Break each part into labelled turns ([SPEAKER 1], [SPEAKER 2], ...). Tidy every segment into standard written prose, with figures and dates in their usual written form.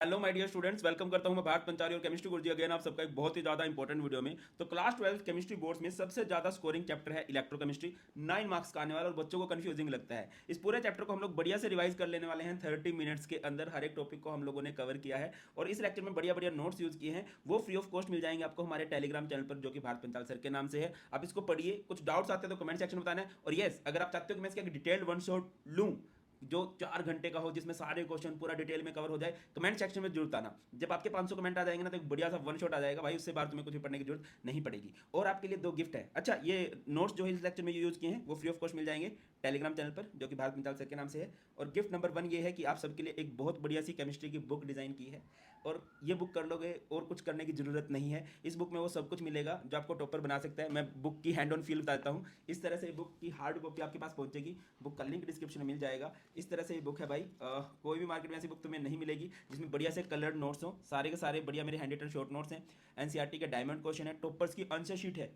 [SPEAKER 1] Hello my dear students, welcome करता हूं मैं भारत पंचारी और केमिस्ट्री गुरुजी अगेन आप सबका एक बहुत ही ज़्यादा इंपॉर्टेंट वीडियो में। तो क्लास 12 केमिस्ट्री बोर्ड्स में सबसे ज़्यादा स्कोरिंग चैप्टर है इलेक्ट्रोकेमिस्ट्री। 9 मार्क्स का आने वाला और बच्चों को कंफ्यूजिंग लगता है। इस पूरे चैप्टर को हम लोग बढ़िया से रिवाइज कर लेने वाले हैं। 30 मिनट्स के अंदर हर एक टॉपिक को हम लोगों ने कवर किया है और इस लेक्चर में बढ़िया बढ़िया नोट्स यूज किए हैं। वो फ्री ऑफ कॉस्ट मिल जाएंगे आपको हमारे टेलीग्राम चैनल पर, जो कि भारत पंचाल सर के नाम से है। आप इसको पढ़िए, कुछ डाउट्स आते हैं तो कमेंट सेक्शन में बताना है। और येस, अगर आप चाहते हो कि मैं इसका डिटेल्ड वन शॉट लूँ जो 4 घंटे का हो, जिसमें सारे क्वेश्चन पूरा डिटेल में कवर हो जाए, कमेंट सेक्शन में जरूर आना। जब आपके 500 कमेंट आ जाएंगे ना, तो एक बढ़िया सा वन शॉट आ जाएगा भाई, उससे बाहर तुम्हें कुछ भी पढ़ने की जरूरत नहीं पड़ेगी। और आपके लिए 2 गिफ्ट है। अच्छा, ये नोट्स जो है इस लेक्चर में यूज किए हैं वो फ्री ऑफ कॉस्ट मिल जाएंगे टेलीग्राम चैनल पर, जो कि भारत मिताल सर के नाम से है। और गिफ्ट नंबर 1 ये है कि आप सबके लिए एक बहुत बढ़िया सी केमिस्ट्री की बुक डिजाइन की है, और ये बुक कर लोगे और कुछ करने की जरूरत नहीं है। इस बुक में वो सब कुछ मिलेगा जो आपको टॉपर बना सकता है। मैं बुक की हैंड ऑन फील बताता हूँ। इस तरह से बुक की हार्ड कॉपी आपके पास पहुंचेगी। बुक का लिंक डिस्क्रिप्शन में मिल जाएगा। इस तरह से ये बुक है भाई। कोई भी मार्केट में ऐसी बुक तुम्हें नहीं मिलेगी जिसमें बढ़िया से कलर्ड नोट्स हो। सारे के सारे बढ़िया मेरे हैंड रिटन शॉर्ट नोट्स हैं। एनसीईआरटी के डायमंड क्वेश्चन है, टॉपर्स की आंसर शीट है,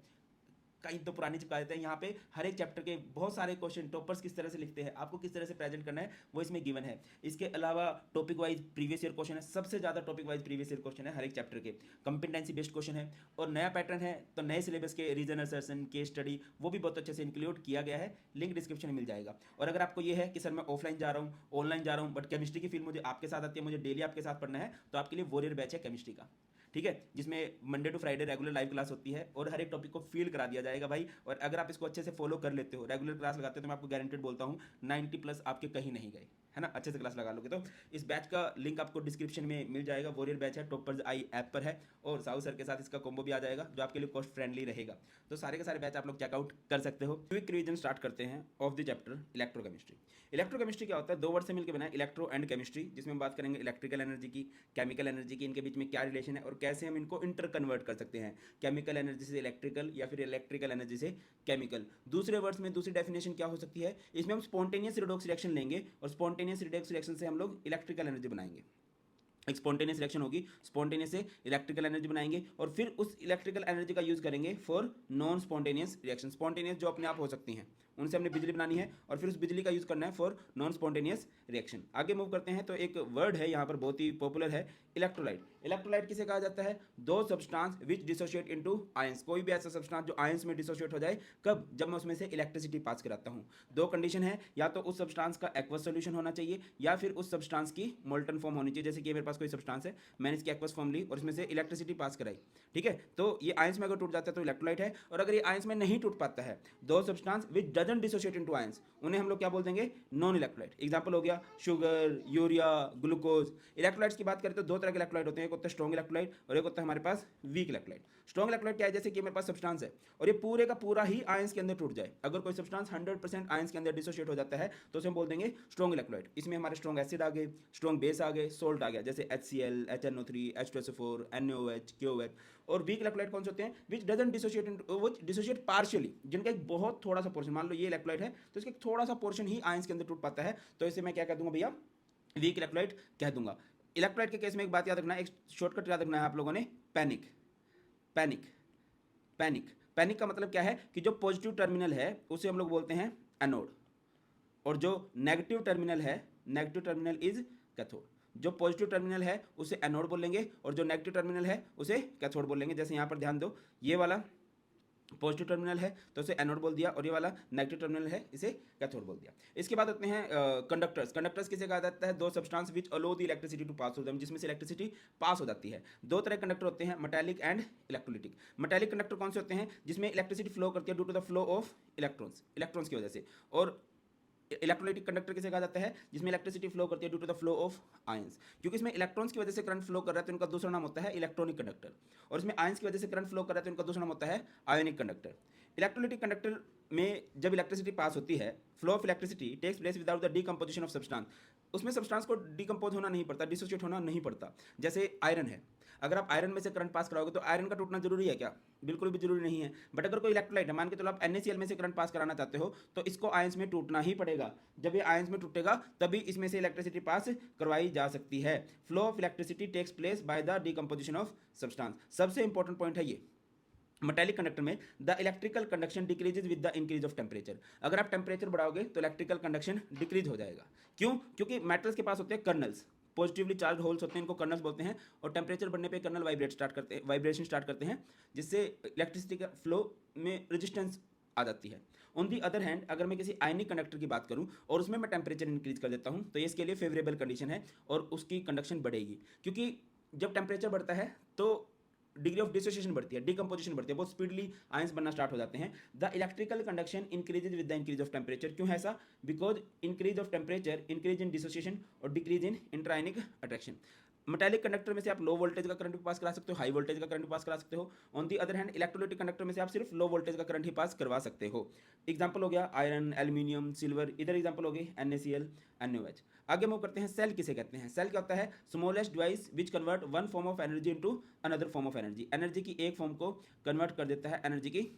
[SPEAKER 1] कहीं तो पुरानी चिपका देते हैं। यहाँ पे हर एक चैप्टर के बहुत सारे क्वेश्चन टॉपर्स किस तरह से लिखते हैं, आपको किस तरह से प्रेजेंट करना है, वो इसमें गिवन है। इसके अलावा topic wise previous year question है, सबसे ज़्यादा topic wise previous year question है हर एक चैप्टर के। कंपिटेंसी बेस्ड क्वेश्चन है और नया पैटर्न है, तो नए सिलेबस के रीजन असर्शन, केस स्टडी, वो भी बहुत अच्छे से इंक्लूड किया गया है। लिंक डिस्क्रिप्शन में मिल जाएगा। और अगर आपको ये है कि सर मैं ऑफलाइन जा रहा हूँ, ऑनलाइन जा रहा हूँ, बट केमिस्ट्री की फील्ड मुझे आपके साथ आती है, मुझे डेली आपके साथ पढ़ना है, तो आपके लिए वॉरियर बैच है केमिस्ट्री का, ठीक है, जिसमें Monday to Friday regular live class होती है और हर एक टॉपिक को फील करा दिया जाएगा भाई। और अगर आप इसको अच्छे से फॉलो कर लेते हो, रेगुलर क्लास लगाते हो, तो मैं आपको गारंटेड बोलता हूँ 90+ आपके कहीं नहीं गए, है ना। अच्छे से क्लास लगा लोगे तो इस बैच का लिंक आपको डिस्क्रिप्शन में मिल जाएगा। वॉरियर बैच है, टॉपर्स आई ऐप पर है, और साहू सर के साथ इसका कॉम्बो भी आ जाएगा जो आपके लिए कॉस्ट फ्रेंडली रहेगा। तो सारे के सारे बैच आप लोग चेकआउट कर सकते हो। क्विक रिवीजन स्टार्ट करते हैं of the chapter electrochemistry. Electrochemistry क्या होता है? 2 वर्ड से मिलकर बना है, इलेक्ट्रो एंड केमिस्ट्री, जिसमें हम बात करेंगे इलेक्ट्रिकल एनर्जी की, केमिकल एनर्जी की, इनके बीच में क्या रिलेशन है और कैसे हम इनको इंटर कन्वर्ट कर सकते हैं, केमिकल एनर्जी से इलेक्ट्रिकल या फिर इलेक्ट्रिकल एनर्जी से केमिकल। दूसरे वर्ड्स में दूसरी डेफिनेशन क्या हो सकती है? इसमें हम स्पॉन्टेनियस रिडॉक्स रिएक्शन लेंगे और स्पॉन्टेनियस रिडॉक्स रिएक्शन से हम लोग इलेक्ट्रिकल एनर्जी बनाएंगे। एक स्पॉन्टेनियस रिएक्शन होगी, स्पॉन्टेनियस से इलेक्ट्रिकल एनर्जी बनाएंगे और फिर उस इलेक्ट्रिकल एनर्जी का यूज करेंगे for non spontaneous reaction. Spontaneous जो अपने आप हो सकती हैं, उनसे हमने बिजली बनानी है और फिर उस बिजली का यूज करना है फॉर नॉन स्पॉन्टेनियस रिएक्शन। आगे मूव करते हैं तो एक वर्ड है यहाँ पर बहुत ही पॉपुलर है, इलेक्ट्रोलाइट। इलेक्ट्रोलाइट किसे कहा जाता है? दो substance which dissociate into ions. कोई भी ऐसा सब्सटेंस जो आयंस में डिसोशिएट हो जाए, कब? जब मैं उसमें से इलेक्ट्रिसिटी पास कराता हूँ। 2 कंडीशन है, या तो उस सब्सटेंस का एक्वस सॉल्यूशन होना चाहिए या फिर उस सब्सटेंस की मोल्टन फॉर्म होनी चाहिए। जैसे कि मेरे पास कोई सब्सटेंस है, मैंने इसकी एक्वस फॉर्म ली और इसमें से इलेक्ट्रिसिटी पास कराई, ठीक है, तो ये आयंस में अगर टूट जाता है तो इलेक्ट्रोलाइट है। और अगर ये आयंस में नहीं टूट पाता है, 2 substance which doesn't dissociate into ions, उन्हें हम लोग क्या बोल देंगे? Non electrolyte. एग्जांपल हो गया शुगर, यूरिया, ग्लूकोज। इलेक्ट्रोलाइट्स की बात करें तो 2 तरह के इलेक्ट्रोलाइट होते हैं, एक होता है स्ट्रॉन्ग इलेक्ट्रोलाइट और एक होता है हमारे पास वीक इलेक्ट्रोलाइट। स्ट्रॉन्ग इलेक्ट्रोलाइट क्या है? जैसे कि मेरे पास सब्सटेंस है और ये पूरे का पूरा ही आयंस के अंदर टूट जाए, अगर कोई सब्सटेंस 100% आयंस के अंदर डिसोशिएट हो जाता है तो उसे हम बोल देंगे स्ट्रॉन्ग इलेक्ट्रोलाइट। इसमें हमारे स्ट्रॉन्ग एसिड आ गए, स्ट्रॉन्ग बेस आ गए, सोल्ट आ गया, जैसे HCl, HNO3, H2SO4, NaOH, KOH। और वीक इलेक्ट्रोलाइट कौन से होते हैं? विच doesn't dissociate, which dissociate partially, जिनका एक बहुत थोड़ा सा पोर्शन, मान लो ये इलेक्ट्रोलाइट है तो इसका थोड़ा सा पोर्शन ही आयंस के अंदर टूट पाता है, तो इसे मैं क्या कह दूंगा भैया? वीक इलेक्ट्रोलाइट कह दूंगा। इलेक्ट्रोलाइट के केस में एक बात याद रखना है, एक शॉर्टकट याद रखना है आप लोगों ने, पैनिक। पैनिक, पैनिक, पैनिक का मतलब क्या है कि जो पॉजिटिव टर्मिनल है उसे हम लोग बोलते हैं एनोड, और जो नेगेटिव टर्मिनल है, नेगेटिव टर्मिनल इज कैथोड। जो पॉजिटिव टर्मिनल है उसे एनोड बोलेंगे और जो नेगेटिव टर्मिनल है उसे कैथोड बोलेंगे। जैसे यहाँ पर ध्यान दो, ये वाला पॉजिटिव टर्मिनल है तो इसे एनोड बोल दिया, और ये वाला नेगेटिव टर्मिनल है, इसे कैथोड बोल दिया। इसके बाद होते हैं कंडक्टर्स। कंडक्टर्स किसे कहा जाता है? 2 substance which allow the electricity to pass through them, जिसमें से इलेक्ट्रिसिटी पास हो जाती है। 2 तरह के कंडक्टर होते हैं, metallic and electrolytic. Metallic conductor कौन से होते हैं? जिसमें इलेक्ट्रिसिटी फ्लो करती है due to the flow of electrons, electrons की वजह से। और इलेक्ट्रोलाइटिक कंडक्टर किसे कहा जाता है? जिसमें इलेक्ट्रिसिटी फ्लो करती है due to the flow of ions. क्योंकि इसमें इलेक्ट्रॉन्स की वजह से करंट फ्लो कर रहा है तो इनका दूसरा नाम होता है इलेक्ट्रॉनिक कंडक्टर, और इसमें आयंस की वजह से करंट फ्लो कर रहा है तो इनका दूसरा नाम होता है आयोनिक कंडक्टर। इलेक्ट्रोलाइटिक कंडक्टर में जब इलेक्ट्रिसिटी पास होती है, flow of electricity takes place without the decomposition of substance. उसमें सब्सटेंस को डीकंपोज होना नहीं पड़ता, डिसोशिएट होना नहीं पड़ता। जैसे आयरन है, अगर आप आयरन में से करंट पास कराओगे तो आयरन का टूटना जरूरी है क्या? बिल्कुल भी जरूरी नहीं है। बट अगर कोई इलेक्ट्रोलाइट है, मान के चलो आप NaCl में से करंट पास कराना चाहते हो, तो इसको आयंस में टूटना ही पड़ेगा। जब ये आयंस में टूटेगा तभी इसमें से इलेक्ट्रिसिटी पास करवाई जा सकती है। Flow of electricity takes place by the decomposition of substance. सबसे इंपॉर्टेंट पॉइंट है ये, मेटालिक कंडक्टर में the electrical conduction decreases with the increase of temperature. अगर आप टेम्परेचर बढ़ाओगे तो इलेक्ट्रिकल कंडक्शन डिक्रीज हो जाएगा। क्यों? क्योंकि मेटल्स के पास होते हैं कर्नल्स। पॉजिटिवली चार्ज होल्स होते हैं, इनको कर्नल्स बोलते हैं, और टेम्परेचर बढ़ने पे कर्नल वाइब्रेशन स्टार्ट करते हैं, जिससे इलेक्ट्रिसिटी का फ्लो में रेजिस्टेंस आ जाती है। ऑन दी अदर हैंड अगर मैं किसी आयनिक कंडक्टर की बात करूं और उसमें मैं टेम्परेचर इंक्रीज कर देता हूं तो ये इसके लिए फेवरेबल कंडीशन है और उसकी कंडक्शन बढ़ेगी, क्योंकि जब टेम्परेचर बढ़ता है तो डिग्री ऑफ डिसोसिएशन बढ़ती है, डिकम्पोजिशन बढ़ती है, बहुत स्पीडली आयंस बनना स्टार्ट हो जाते हैं। The electrical conduction increases with the increase of temperature. क्यों है ऐसा? Because increase of temperature increase in dissociation और decrease in interionic attraction. Metallic conductor में से आप लो वोल्टेज का करंट भी पास करा सकते हो, हाई वोल्टेज का करंट भी पास करा सकते हो। On the other hand electrolytic conductor में से आप सिर्फ लो वोल्टेज का करंट ही पास करवा सकते हो। एग्जांपल हो गया आयरन, एल्यूमिनियम, सिल्वर, इधर एग्जांपल हो गई NaCl, NaOH। आगे मूव करते हैं, सेल किसे कहते हैं? सेल क्या होता है? Smallest device which convert one form of energy into another form of energy. Energy की एक फॉर्म को कन्वर्ट कर देता है एनर्जी की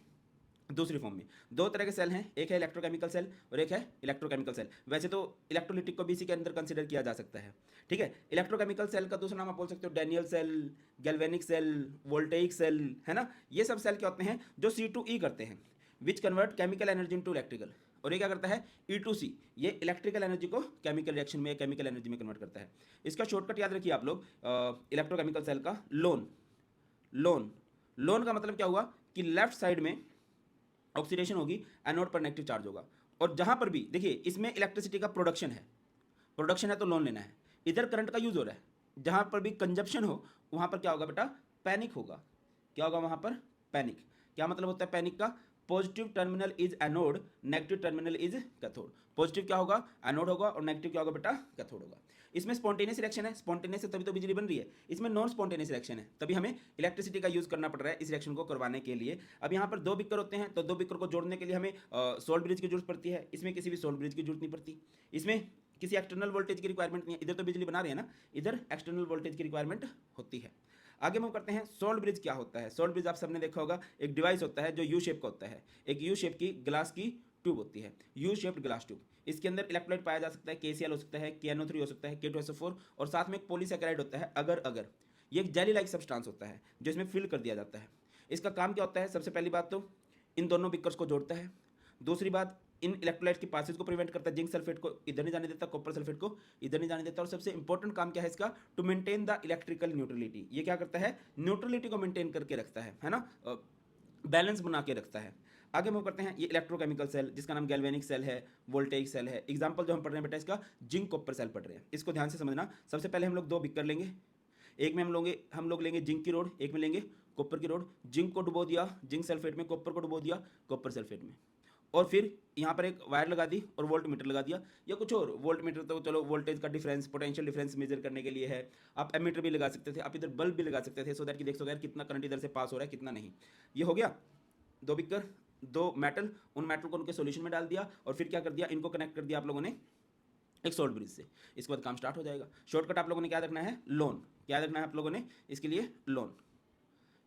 [SPEAKER 1] दूसरी फॉर्म में। दो तरह के सेल हैं, एक है इलेक्ट्रोकेमिकल सेल और एक है इलेक्ट्रोकेमिकल सेल। वैसे तो इलेक्ट्रोलिटिक को भी इसी के अंदर कंसिडर किया जा सकता है, ठीक है। इलेक्ट्रोकेमिकल सेल का दूसरा नाम आप बोल सकते हो Daniel cell, galvanic cell, voltaic cell, है ना। ये सब सेल क्या होते हैं? जो C2E करते हैं, which convert chemical energy into electrical. और ये क्या करता है? E2C, ये इलेक्ट्रिकल एनर्जी को केमिकल रिएक्शन में, केमिकल एनर्जी में कन्वर्ट करता है। इसका शॉर्टकट याद रखिए आप लोग, इलेक्ट्रोकेमिकल सेल का लोन। लोन लोन का मतलब क्या हुआ कि लेफ्ट साइड में ऑक्सीडेशन होगी, एनोड पर नेगेटिव चार्ज होगा। और जहां पर भी देखिए इसमें इलेक्ट्रिसिटी का प्रोडक्शन है तो लोन लेना है। इधर करंट का यूज हो रहा है, जहां पर भी कंजप्शन हो वहां पर क्या होगा बेटा? पैनिक होगा। क्या होगा वहां पर? पैनिक। क्या मतलब होता है पैनिक का? Positive terminal is anode, negative terminal is cathode. Positive क्या होगा? एनोड होगा, और नेगेटिव क्या होगा बेटा? कैथोड होगा। इसमें स्पॉन्टेनियस रिएक्शन है, स्पॉन्टेनियस से तभी तो बिजली बन रही है। इसमें नॉन स्पॉन्टेनियस रिएक्शन है, तभी हमें इलेक्ट्रिसिटी का यूज करना पड़ रहा है इस रिएक्शन को करवाने के लिए। अब यहाँ पर दो बिकर होते हैं, तो दो बिकर को जोड़ने के लिए हमें सोल्ट ब्रिज की जरूरत पड़ती है। इसमें किसी भी सोल्ट ब्रिज की जरूरत नहीं पड़ती, इसमें किसी एक्सटर्नल वोल्टेज की रिक्वायरमेंट नहीं है। इधर तो बिजली बना रहे हैं ना, इधर एक्सटर्नल वोल्टेज की रिक्वायरमेंट होती है। आगे हम करते हैं सोल्ट ब्रिज क्या होता है। सोल्ट ब्रिज आप सबने देखा होगा, एक डिवाइस होता है जो यू शेप का होता है। एक यू शेप की ग्लास की ट्यूब होती है, यू शेप्ड ग्लास ट्यूब। इसके अंदर इलेक्ट्रोलाइट पाया जा सकता है, KCl हो सकता है, KNO3 हो सकता है, K2SO4, और साथ में एक पॉलीसैकेराइड होता है अगर अगर। ये एक जेली लाइक सब्सटेंस होता है जो इसमें फिल कर दिया जाता है। इसका काम क्या होता है? सबसे पहली बात तो इन दोनों बिकर्स को जोड़ता है। दूसरी बात, इन इलेक्ट्रोलाइट की पासेज को प्रिवेंट करता है। जिंक सल्फेट को इधर नहीं जाने देता, कॉपर सल्फेट को इधर नहीं जाने देता। और सबसे इंपॉर्टेंट काम क्या है इसका? To maintain the electrical neutrality. ये क्या करता है? न्यूट्रलिटी को मेंटेन करके रखता है ना, बैलेंस बना के रखता है। आगे मूव करते हैं, ये इलेक्ट्रोकेमिकल सेल जिसका नाम गैल्वेनिक सेल है, वोल्टेइक सेल है। एग्जांपल जो हम पढ़ रहे हैं बेटा इसका जिंक कॉपर सेल पढ़ रहे हैं, इसको ध्यान से समझना। सबसे पहले हम लोग दो बिकर लेंगे, एक में हम लोग लेंगे जिंक की रोड, एक में लेंगे कॉपर की रोड। जिंक को डुबो दिया जिंक सल्फेट में, कॉपर को डुबो दिया कॉपर सल्फेट में, और फिर यहाँ पर एक वायर लगा दी और वोल्ट मीटर लगा दिया, या कुछ और। वोल्ट मीटर तो चलो वोल्टेज का डिफरेंस, पोटेंशियल डिफरेंस मेजर करने के लिए है। आप एमीटर भी लगा सकते थे, आप इधर बल्ब भी लगा सकते थे, सो दैट कि देख सको यार कितना करंट इधर से पास हो रहा है कितना नहीं। ये हो गया दो बिकर, दो मेटल। उन मेटल को उनके सॉल्यूशन में डाल दिया और फिर क्या कर दिया? इनको कनेक्ट कर दिया आप लोगों ने एक सोल्ट ब्रिज से। इसके बाद काम स्टार्ट हो जाएगा। शॉर्टकट आप लोगों ने क्या रखना है? लोन। क्या रखना है आप लोगों ने इसके लिए? लोन।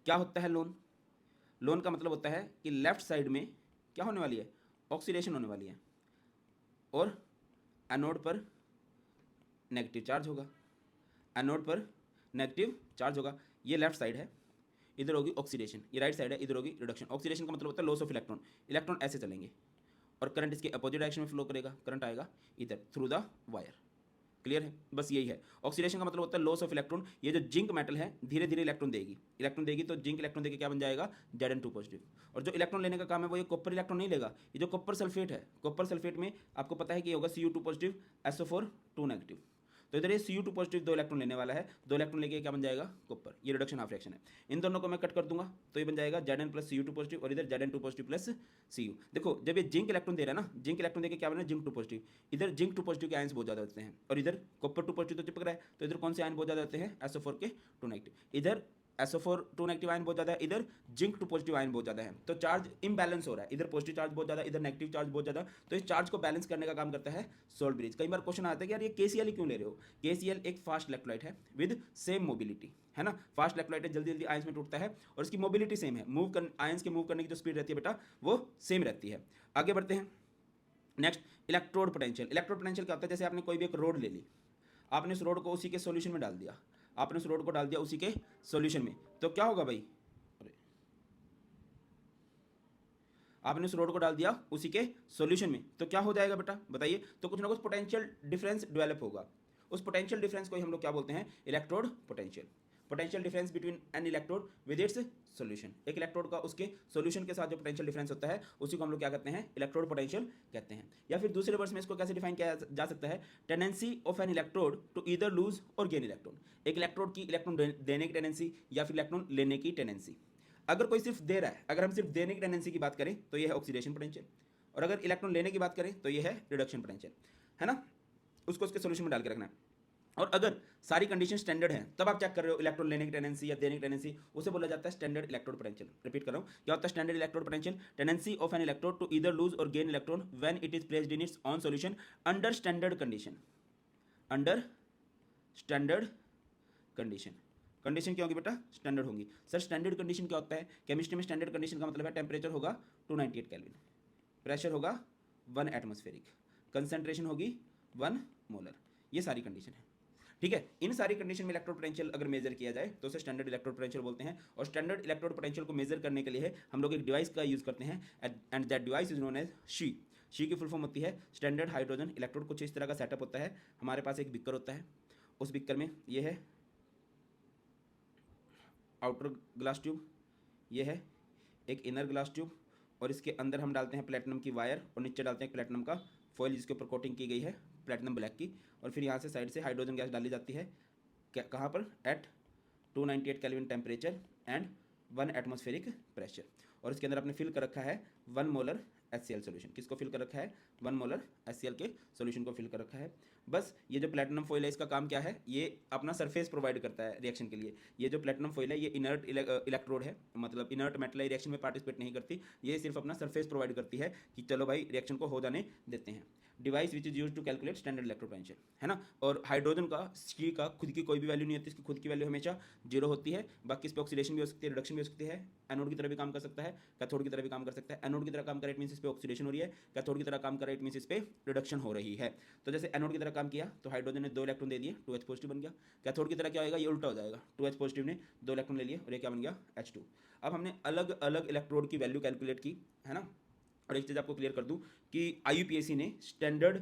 [SPEAKER 1] क्या होता है लोन? लोन का मतलब होता है कि लेफ्ट साइड में क्या होने वाली है? ऑक्सीडेशन होने वाली है, और एनोड पर नेगेटिव चार्ज होगा, एनोड पर नेगेटिव चार्ज होगा। ये लेफ्ट साइड है, इधर होगी ऑक्सीडेशन। ये राइट साइड है, इधर होगी रिडक्शन। ऑक्सीडेशन का मतलब होता है लॉस ऑफ इलेक्ट्रॉन। इलेक्ट्रॉन ऐसे चलेंगे और करंट इसके अपोजिट डायरेक्शन में फ्लो करेगा। करंट आएगा इधर थ्रू द वायर। क्लियर है? बस यही है। ऑक्सीडेशन का मतलब होता है लॉस ऑफ इलेक्ट्रॉन। ये जो जिंक मेटल है धीरे धीरे इलेक्ट्रॉन देगी, तो जिंक इलेक्ट्रॉन देके क्या बन जाएगा? Zn2 positive. और जो इलेक्ट्रॉन लेने का काम है वो ये कॉपर इलेक्ट्रॉन नहीं लेगा। ये जो कॉपर सल्फेट है, कॉपर सल्फेट में आपको पता है कि ये होगा Cu2 पॉजिटिव, SO4 2 नेगेटिव। तो इधर ये Cu2 पॉजिटिव दो इलेक्ट्रॉन लेने वाला है, दो इलेक्ट्रॉन लेके क्या बन जाएगा? कॉपर। ये रिडक्शन हाफ रिएक्शन है। इन दोनों को मैं कट कर दूंगा तो ये बन जाएगा Zn प्लस Cu2 पॉजिटिव, और इधर Zn2 पॉजिटिव प्लस Cu। देखो जब ये जिंक इलेक्ट्रॉन दे रहा है ना, जिंक इलेक्ट्रॉन देके क्या बना? Zinc 2 positive. इधर जिंक 2 पॉजिटिव के आयंस बहुत ज़्यादा होते हैं, और इधर कॉपर 2 पॉजिटिव तो चिपक रहा है, तो इधर कौन से आयन बहुत ज़्यादा होते हैं? SO4 के 2 नेगेटिव। इधर SO4 2 नेगेटिव आयन बहुत ज़्यादा है, इधर जिंक 2 पॉजिटिव आयन बहुत ज़्यादा है। तो चार्ज इम्बैलेंस हो रहा है, इधर पॉजिटिव चार्ज बहुत ज़्यादा, इधर नेगेटिव चार्ज बहुत ज़्यादा। तो इस चार्ज को बैलेंस करने का काम करता है सोल्ट ब्रिज। कई बार क्वेश्चन आता है कि यार ये KCl क्यों ले रहे हो? KCl एक फास्ट इलेक्ट्रोलाइट है विद सेम मोबिलिटी, है ना। फास्ट इलेक्ट्रोलाइट है, जल्दी जल्दी आयंस में टूटता है, और इसकी मोबिलिटी सेम है। आयंस के मूव करने की जो स्पीड रहती है बेटा वो सेम रहती है। आगे बढ़ते हैं। Next, electrode potential. Electrode potential क्या होता है? जैसे आपने कोई भी एक रोड ले ली, आपने उस रोड को उसी के सॉल्यूशन में डाल दिया, आपने उस रोड को डाल दिया उसी के सॉल्यूशन में, तो क्या होगा भाई? अरे आपने उस रोड को डाल दिया उसी के सॉल्यूशन में, तो क्या हो जाएगा बेटा बताइए? तो कुछ ना कुछ पोटेंशियल डिफरेंस डेवलप होगा। उस पोटेंशियल डिफरेंस को ही हम लोग क्या बोलते हैं, electrode potential. Potential difference between N electrode with its solution, एक इलेक्ट्रोड का उसके सॉल्यूशन के साथ जो पोटेंशियल डिफरेंस होता है उसी को हम लोग क्या कहते हैं, इलेक्ट्रोड पोटेंशियल कहते हैं। या फिर दूसरे वर्ड्स में इसको कैसे डिफाइन किया जा सकता है, tendency of an electrode to either lose और गेन इलेक्ट्रॉन, एक इलेक्ट्रोड की इलेक्ट्रॉन देने की टेंडेंसी या फिर इलेक्ट्रॉन लेने की टेंडेंसी। अगर कोई सिर्फ दे रहा है, अगर हम सिर्फ देने की टेंडेंसी की बात करें तो यह है ऑक्सीडेशन पोटेंशियल, और अगर इलेक्ट्रॉन लेने की बात करें तो यह है रिडक्शन पोटेंशियल, है ना। उसको उसके सोल्यूशन में डाल के रखना है। और अगर सारी कंडीशन स्टैंडर्ड हैं तब आप चेक कर रहे हो इलेक्ट्रॉन लेने की टेंडेंसी या देने की टेंडेंसी, उसे बोला जाता है स्टैंडर्ड इलेक्ट्रोड पोटेंशियल। रिपीट कर रहा हूं, क्या होता है standard electrode potential, tendency of an electrode to either lose और gain electron when it is placed in its own solution under standard condition, under standard condition. Condition क्या होगी बेटा, स्टैंडर्ड होंगी। सर स्टैंडर्ड कंडीशन क्या होता है, chemistry में standard condition का मतलब है टेम्परेचर होगा 298 केल्विन, प्रेशर होगा 1 एटमॉस्फेरिक, कंसंट्रेशन होगी 1 मोलर, ये सारी कंडीशन है, ठीक है। इन सारी कंडीशन में इलेक्ट्रोड पोटेंशियल अगर मेजर किया जाए तो उसे स्टैंडर्ड इलेक्ट्रोड पोटेंशियल बोलते हैं। और स्टैंडर्ड इलेक्ट्रोड पोटेंशियल को मेजर करने के लिए हम लोग एक डिवाइस का यूज करते हैं, and that device is known as SHE. SHE की फुल फॉर्म होती है स्टैंडर्ड हाइड्रोजन इलेक्ट्रोड। कुछ इस तरह का सेटअप होता है, हमारे पास एक बिकर होता है, उस बिकर में ये है आउटर ग्लास ट्यूब, ये है एक इनर ग्लास ट्यूब, और इसके अंदर हम डालते हैं प्लेटिनम की वायर और नीचे डालते हैं प्लेटिनम का फॉइल जिसके ऊपर कोटिंग की गई है प्लेटिनम ब्लैक की, और फिर यहाँ से साइड से हाइड्रोजन गैस डाली जाती है, कहाँ पर, at 298 kelvin temperature and 1 atmospheric pressure. और इसके अंदर आपने फिल कर रखा है 1 मोलर HCl सोल्यूशन। किसको फिल कर रखा है, 1 मोलर HCl के सोल्यूशन को फिल कर रखा है। बस ये जो प्लेटिनम फॉइल है इसका काम क्या है, ये अपना सरफेस प्रोवाइड करता है रिएक्शन के लिए। ये जो प्लेटिनम फॉइल है ये इनर्ट इलेक्ट्रोड है, मतलब इनर्ट मेटल रिएक्शन में पार्टिसिपेट नहीं करती, ये सिर्फ अपना सरफेस प्रोवाइड करती है कि चलो भाई रिएक्शन को हो जाने देते हैं। Device which is use to calculate standard electrode potential, है ना। और हाइड्रोजन का सी का खुद की कोई भी वैल्यू नहीं होती, इसकी खुद की वैल्यू हमेशा 0 होती है। बाकी इस पर ऑक्सीडेशन भी हो सकती है, रिडक्शन भी हो सकती है, एनोड की तरह भी काम कर सकता है, कैथोड की तरह भी काम कर सकता है। एनोड की तरह काम करे इट मींस इस पे ऑक्सीडेशन हो रही है, कैथोड की तरह काम करे इट मींस इस पे रिडक्शन हो रही है। तो जैसे एनोड की तरह काम किया तो हाइड्रोजन ने 2 इलेक्ट्रॉन दे दिए, 2H पॉजिटिव बन गया। कैथोड की तरह क्या होगा, ये उल्टा हो जाएगा, 2H पॉजिटिव ने 2 इलेक्ट्रॉन ले लिए और ये क्या बन गया, H2। अब हमने अलग अलग इलेक्ट्रोड की वैल्यू कैलकुलेट की, है ना। और एक चीज़ आपको क्लियर कर दूं कि IUPAC ने स्टैंडर्ड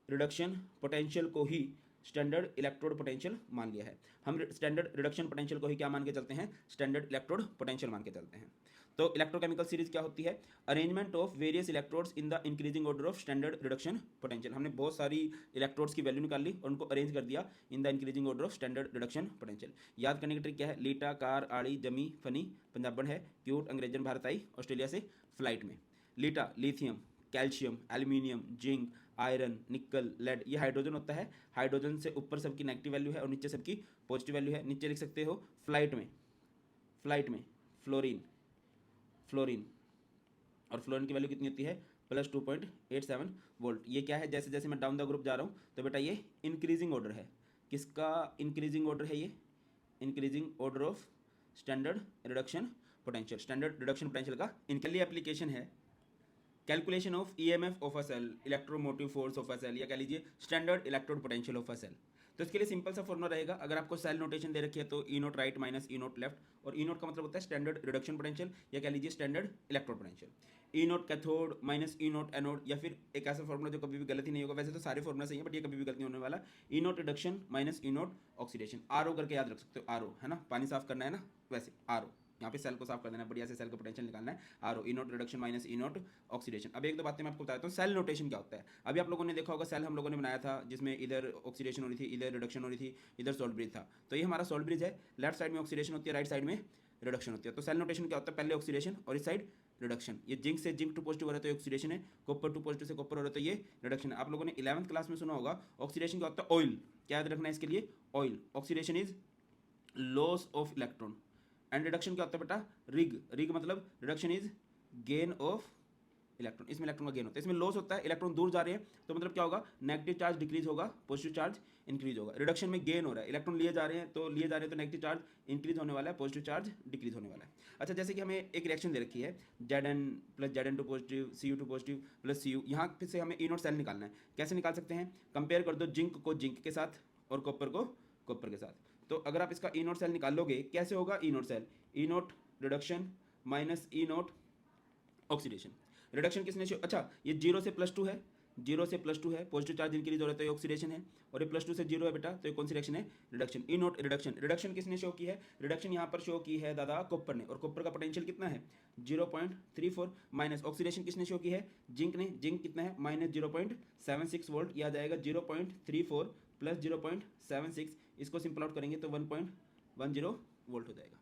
[SPEAKER 1] रिडक्शन पोटेंशियल को ही स्टैंडर्ड इलेक्ट्रोड पोटेंशियल मान लिया है। हम स्टैंडर्ड रिडक्शन पोटेंशियल को ही क्या मान के चलते हैं, स्टैंडर्ड इलेक्ट्रोड पोटेंशियल मान के चलते हैं। तो इलेक्ट्रोकेमिकल सीरीज क्या होती है, arrangement of various electrodes in the increasing order of standard reduction potential. हमने बहुत सारी इलेक्ट्रोड्स की वैल्यू निकाल ली और उनको अरेंज कर दिया in the increasing order of standard reduction potential. याद करने की ट्रिक क्या है, लीटा, कार, आड़ी, जमी, फनी, पंजाबन है, क्यूट, अंग्रेजन, भारत आई, ऑस्ट्रेलिया से फ्लाइट में। लीटा lithium, calcium, aluminium, zinc, iron, निकल, लेड, ये हाइड्रोजन होता है। हाइड्रोजन से ऊपर सबकी नेगेटिव वैल्यू है और नीचे सबकी पॉजिटिव वैल्यू है। नीचे लिख सकते हो फ्लाइट में फ्लोरीन, फ्लोरीन, और फ्लोरीन की वैल्यू कितनी होती है, प्लस 2.87 वोल्ट। ये क्या है, जैसे जैसे मैं डाउन द ग्रुप जा रहा हूँ तो बेटा ये इंक्रीजिंग ऑर्डर है। किसका इंक्रीजिंग ऑर्डर है, ये increasing order of standard reduction potential. Standard reduction potential का इनके लिए एप्लीकेशन है calculation of EMF of a cell, electromotive force of a cell, या कह लीजिए standard electrode potential of a cell. तो इसके लिए सिंपल सा फॉर्मूला रहेगा, अगर आपको सेल नोटेशन दे रखी है तो E note right minus E note left, और E नोट का मतलब होता है स्टैंडर्ड रिडक्शन पोटेंशियल या कह लीजिए standard electrode potential. E note cathode minus E note anode, या फिर एक ऐसा फॉर्मूला जो कभी भी गलत ही नहीं होगा, वैसे तो सारे फॉर्मूला सही है बट ये कभी भी गलत नहीं होने वाला, E nought reduction minus E nought oxidation. RO करके याद रख सकते हो, RO है ना, पानी साफ करना है ना, वैसे RO यहाँ पे सेल को साफ कर देना है, बढ़िया से सेल का पोटेंशियल निकालना है, RO E nought reduction minus E nought oxidation. अब एक दो बातें मैं आपको बताता हूँ, सेल नोटेशन क्या होता है। अभी आप लोगों ने देखा होगा सेल हम लोगों ने बनाया था जिसमें इधर ऑक्सीडेशन हो रही थी, इधर रिडक्शन हो रही थी, इधर सॉल्ट ब्रिज था। तो ये हमारा सॉल्ट ब्रिज है, लेफ्ट साइड में ऑक्सीडेशन होती है, राइट साइड में रिडक्शन होती है। तो सेल नोटेशन क्या होता है, पहले ऑक्सीडेशन और इस साइड रिडक्शन। ये जिंक से जिंक टू पॉजिटिव हो रहा है तो ऑक्सीडेशन है, कॉपर टू पॉजिटिव से कॉपर हो रहा है तो ये रिडक्शन है। आप लोगों ने 11th क्लास में सुना होगा ऑक्सीडेशन क्या होता है, ऑयल। क्या याद रखना है इसके लिए, oil. Oxidation is loss of electron and reduction क्या होता है बेटा, रिग मतलब reduction is gain of electron. इसमें इलेक्ट्रॉन का गेन होता है, इसमें लॉस होता है, इलेक्ट्रॉन दूर जा रहे हैं तो मतलब क्या होगा, नेगेटिव चार्ज डिक्रीज होगा, पॉजिटिव चार्ज इंक्रीज होगा। रिडक्शन में गेन हो रहा है, इलेक्ट्रॉन लिए जा रहे हैं तो नेगेटिव चार्ज इंक्रीज होने वाला है, पॉजिटिव चार्ज डिक्रीज होने वाला है। अच्छा, जैसे कि हमें एक रिएक्शन दे रखी है Zn plus Zn2 positive, Cu2 positive plus Cu, यहाँ फिर से हमें E नोट सेल निकालना है। कैसे निकाल सकते हैं, कंपेयर कर दो जिंक को जिंक के साथ और कॉपर को कॉपर के साथ। तो अगर आप इसका E नोट सेल निकाल लोगे, कैसे होगा E nought cell, E nought reduction minus E nought oxidation. Reduction किसने अच्छा ये 0 से +2 है, जीरो से +2 है, पॉजिटिव चार्ज जिनके लिए जरूरत है ऑक्सीडेशन है, और ये +2 से जीरो है बेटा, तो ये कौन सी रिएक्शन है? रिडक्शन। ई नोट रिडक्शन। रिडक्शन किसने शो की है? रिडक्शन यहाँ पर शो की है दादा कॉपर ने, और कॉपर का पोटेंशियल कितना है? 0.34 माइनस ऑक्सीडेशन किसने शो की है? जिंक ने। जिंक कितना है? -0.76 वोल्ट। यह आ जाएगा 0.34 प्लस 0.76, इसको सिंपल आउट करेंगे तो 1.10 वोल्ट हो जाएगा।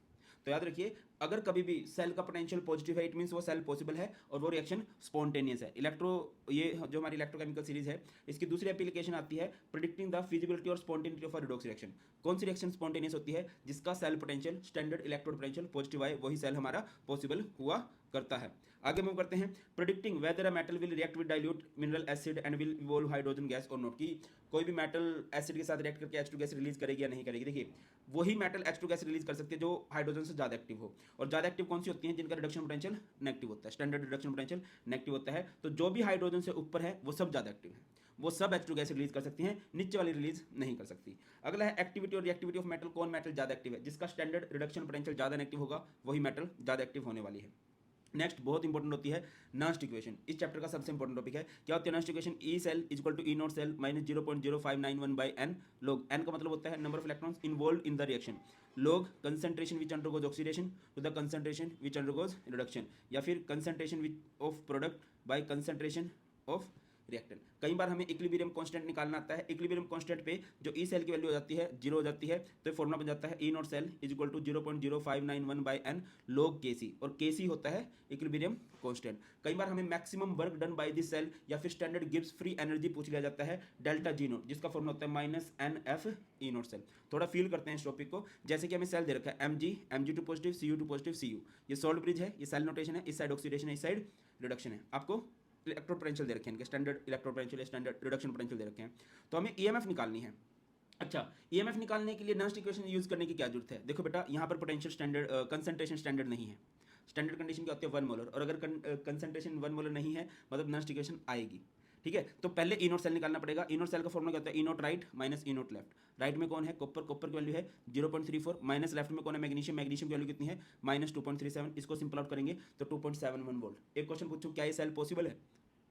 [SPEAKER 1] तो याद रखिए, अगर कभी भी सेल का पोटेंशियल पॉजिटिव है, इट मींस वो सेल पॉसिबल है और वो रिएक्शन स्पॉन्टेनियस है। ये जो हमारी इलेक्ट्रोकेमिकल सीरीज है, इसकी दूसरी एप्लीकेशन आती है प्रिडिक्टिंग द फिजिबिलिटी और spontaneity of a redox reaction. कौन सी रिएक्शन स्पॉन्टेनियस होती है? जिसका cell potential standard electrode potential positive आए, वही सेल हमारा पॉसिबल हुआ करता है। आगे मूव करते हैं, predicting weather a metal will react with dilute mineral acid and will evolve hydrogen gas और नॉट, की कोई भी मेटल एसिड के साथ रिएक्ट करके H2 गैस रिलीज करेगी या नहीं करेगी। देखिए, वही मेटल H2 गैस रिलीज कर सकती है जो हाइड्रोजन से ज़्यादा एक्टिव हो, और ज़्यादा एक्टिव कौन सी होती हैं? जिनका रिडक्शन पोटेंशियल नेगेटिव होता है, स्टैंडर्ड रिडक्शन पोटेंशियल नेगेटिव होता है। तो जो भी हाइड्रोजन से ऊपर है वो सब ज़्यादा एक्टिव है, वो सब H2 गैस रिलीज कर सकती हैं, नीचे वाली रिलीज नहीं कर सकती। अगला है एक्टिविटी और रिएक्टिविटी ऑफ मेटल। कौन मेटल ज़्यादा एक्टिव है? जिसका स्टैंडर्ड रिडक्शन पोटेंशियल ज़्यादा नेगेटिव होगा, वही मेटल ज़्यादा एक्टिव होने वाली है। नेक्स्ट बहुत इंपॉर्टेंट होती है नॉस्ट इक्वेशन। इस चैप्टर का सबसे इंपॉर्टेंट टॉपिक है। क्या होती है Nernst equation? E cell equal to E not cell minus 0.0591 by N log। N का मतलब होता है number of electrons involved in the reaction, log concentration which undergoes oxidation to the concentration which undergoes reduction, या फिर concentration of product by concentration of reactant. कई बार हमें equilibrium constant निकालना आता है। इक्विलिब्रियम कांस्टेंट पे जो ई सेल की वैल्यू हो जाती है 0 हो जाती है, तो फॉर्मूला बन जाता है E not cell is equal to 0.0591 by N log Kc, और Kc होता है इक्विलिब्रियम कांस्टेंट। कई बार हमें maximum work done by this cell या फिर स्टैंडर्ड गिब्स फ्री एनर्जी पूछ लिया जाता है डेल्टा जी नोट, जिसका फॉर्मूला होता है -NF ई नॉट सेल। थोड़ा फील करते हैं इस टॉपिक को। जैसे कि हमें सेल दे रखा है Mg2 positive, Cu2 positive, Cu, ये सोल्ड ब्रिज है, ये सेल नोटेशन है, इस साइड ऑक्सीडेशन है, इस साइड रिडक्शन है। आपको इलेक्ट्रोड पोटेंशियल दे रखे हैं, इनके standard electrode potential, standard reduction potential दे रखे हैं। तो हमें ईएमएफ निकालनी है। अच्छा, ईएमएफ निकालने के लिए नॉस्ट इक्वेशन यूज करने की क्या जरूरत है? देखो बेटा, यहाँ पर पोटेंशियल स्टैंडर्ड कंसंट्रेशन स्टैंडर्ड नहीं है। स्टैंडर्ड कंडीशन क्या होती है? 1 मोलर, और अगर कंसंट्रेशन 1 मोलर नहीं है मतलब नॉस्ट इक्वेशन आएगी। ठीक है, तो पहले ई नोट सेल निकालना पड़ेगा। ई नोट सेल का फॉर्मूला क्या होता है? ई नोट राइट माइनस ई नोट लेफ्ट। राइट में कौन है? कॉपर, कॉपर की वैल्यू है 0.34, माइनस लेफ्ट में कौन है? मैग्नीशियम, मैग्नीशियम की वैल्यू कितनी है? -2.37। इसको सिंपल आउट करेंगे तो 2.71 वोल्ट। एक क्वेश्चन पूछूं, क्या ये सेल पॉसिबल है?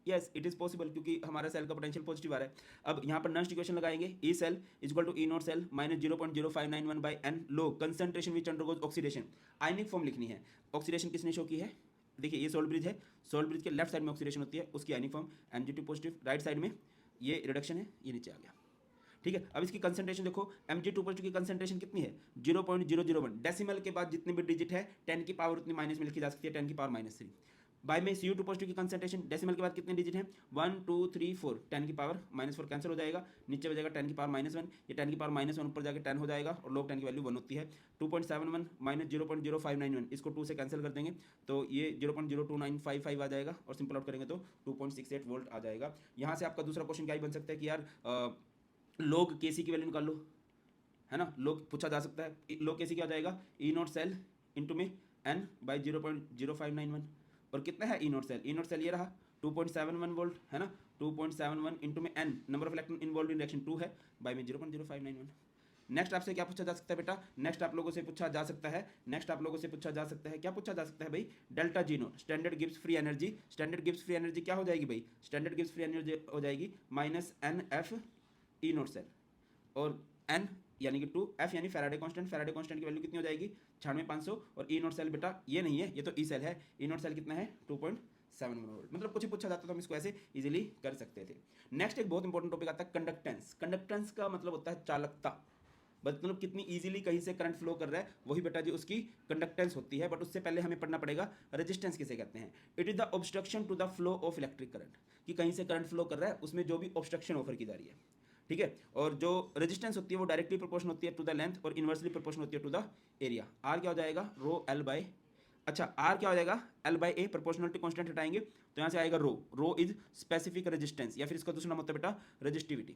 [SPEAKER 1] यस इट इज पॉसिबल, क्योंकि हमारा सेल का पोटेंशियल पॉजिटिव आ रहा है। अब यहाँ पर नॉस्ट इक्वेशन लगाएंगे, E cell is equal to E not cell minus 0.0591 by N log concentration which undergoes oxidation. Ionic form लिखनी है। ऑक्सीडेशन किसने शो की है? देखिए, ये सोल्ड ब्रिज है, सोल्ड ब्रिज के लेफ्ट साइड में ऑक्सीडेशन होती है, उसकी ionic form Mg2 positive, right side में ये रिडक्शन है, ये नीचे आ गया। ठीक है, अब इसकी कंसंट्रेशन देखो, Mg2 पॉजिटिव की कंसंट्रेशन कितनी है? 0.001। डेसिमल के बाद जितने भी डिजिट है 10 की पावर उतनी माइनस में लिखी जा सकती है, 10 की पावर -3। बाय में Cu2 पॉजिटिव की कंसंट्रेशन डेसिमल के बाद कितने डिजिट हैं? 1 2 3 4, 10 की पावर -4 कैंसिल हो जाएगा, नीचे हो जाएगा 10 की पावर -1, ये 10 की पावर -1 ऊपर जाके 10 हो जाएगा, और log 10 की वैल्यू 1 होती है। 2.71 माइनस 0.0591, इसको 2 से कैंसिल कर देंगे तो ये 0.02955 आ जाएगा, और सिंपल आउट करेंगे तो 2.68 वोल्ट आ जाएगा। यहाँ से आपका दूसरा क्वेश्चन क्या ही बन सकता है कि यार log Kc की वैल्यू निकाल लो, है ना? log पूछा जा सकता है। log Kc क्या हो जाएगा? ई नॉट सेल इंटू में n बाई 0.0591, और कितना है E not cell? E not cell ये रहा 2.71 वोल्ट, है ना? 2.71 इंटू में n, number of electron involve in reaction 2 है, बाय में 0.0591। नेक्स्ट आपसे क्या पूछा जा सकता है बेटा? नेक्स्ट आप लोगों से पूछा जा सकता है, क्या पूछा जा सकता है भाई? Delta G note, standard Gibbs free energy. Standard Gibbs free energy क्या हो जाएगी भाई? स्टैंडर्ड गिब्स फ्री एनर्जी हो जाएगी -NF ई नोट सेल, और n यानी कि 2, F यानी फैराडे कांस्टेंट, फैराडे कांस्टेंट की वैल्यू कितनी हो जाएगी? 96,500, और ई नॉट सेल बेटा ये नहीं है, ये तो ई सेल है। ई नॉट सेल कितना है? 2.71 वोल्ट। मतलब कुछ ही पूछा जाता तो हम इसको ऐसे इजीली कर सकते थे। नेक्स्ट एक बहुत इंपॉर्टेंट टॉपिक आता है कंडक्टेंस। कंडक्टेंस का मतलब होता है चालकता, मतलब कितनी इजीली कहीं से करंट फ्लो कर रहा है, वही बेटा जी उसकी कंडक्टेंस होती है। बट उससे पहले हमें पढ़ना पड़ेगा रेजिस्टेंस किसे कहते हैं। It is the obstruction to the flow of electric current, कि कहीं से करंट फ्लो कर रहा है उसमें जो भी ऑब्स्ट्रक्शन ऑफर की जा रही है। ठीक है, और जो रेजिस्टेंस होती है वो डायरेक्टली प्रोपोर्शनल होती है टू द लेंथ, और इनवर्सली प्रोपोर्शनल होती है टू द एरिया। आर क्या हो जाएगा? रो एल बाय, अच्छा आर क्या हो जाएगा? L by A. Proportionality constant हटाएंगे तो यहाँ से आएगा रो। रो इज स्पेसिफिक रेजिस्टेंस, या फिर इसका दूसरा नाम होता है बेटा रेजिस्टिविटी।